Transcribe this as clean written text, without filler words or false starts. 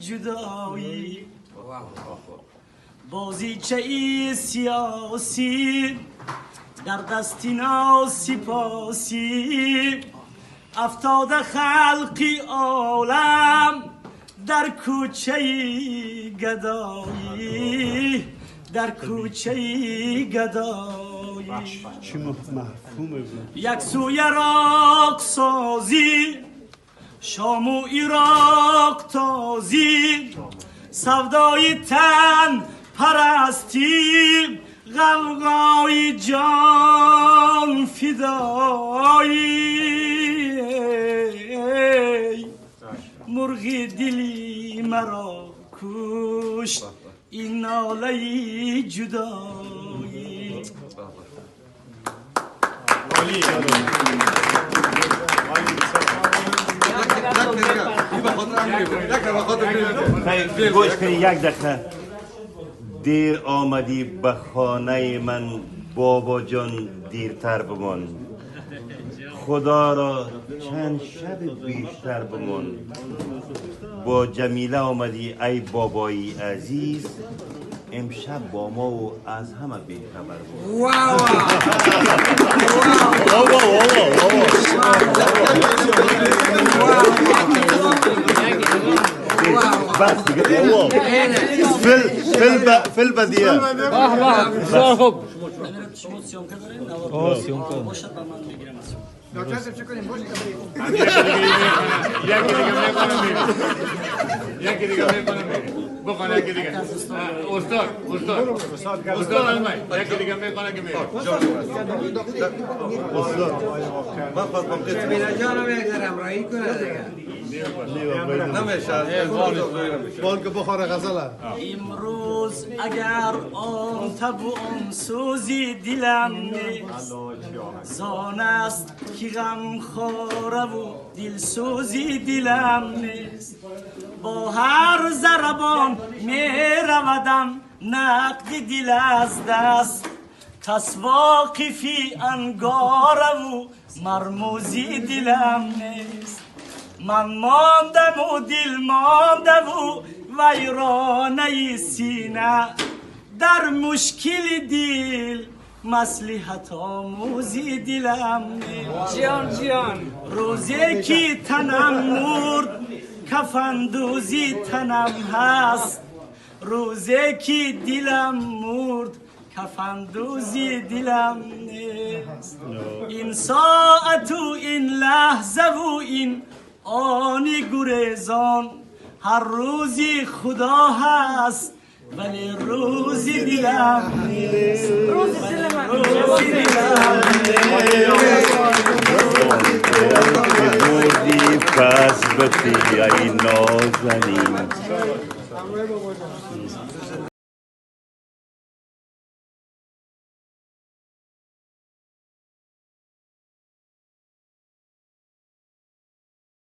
جدایی بازیچه سیاسی در دستینا سپاسی 70 خلقی عالم در کوچه گدایی در کوچه گدایی چی مفهومه یک سوی راق سازی شام و عراق تازی سودای تن پرستی غوغای جان فدایی مرغی دلی مرا کشت این ناله جدایی گوش کنی یک دقیقه دیر آمدی به خانه من بابا جان دیرتر بمان خدا را چند شب بیشتر بمان با جمیله آمدی ای بابای عزیز امشب با ما و از همه بیخبر بود بس دیگه فل بدیه بسیار خوب شما سیامکه دارین؟ سیامکه باشد با من میگیرم یکی دیگه میکنم بکنه یکی دیگه استاد علمای یکی دیگه میکنه که میره من خواستم که بینا جانم یک در امرایی کنه دیگه نمیشه بال که بخوره غزله امروز اگر آن تب و آن سوزی دلم نیست زان است که غم خواره و دل سوزی دلم نیست با هر ضربان می رودم نقد دل از دست کس واقفی انگاره و مرموزی دلم نیست من ماندم و دل مانده و ویرانه سینه در مشکل دل مصلحت آموزی دلم نیست جان روزی که تنم مرد کفن دوزی تنم هست روزی که دلم مرد کفن دوزی دلم نیست این ساعت و این لحظه و این آنی گریزان هر روزی خدا هست ولی روزی دلم نیست روزی دلم بردی پس بتی ای نازنین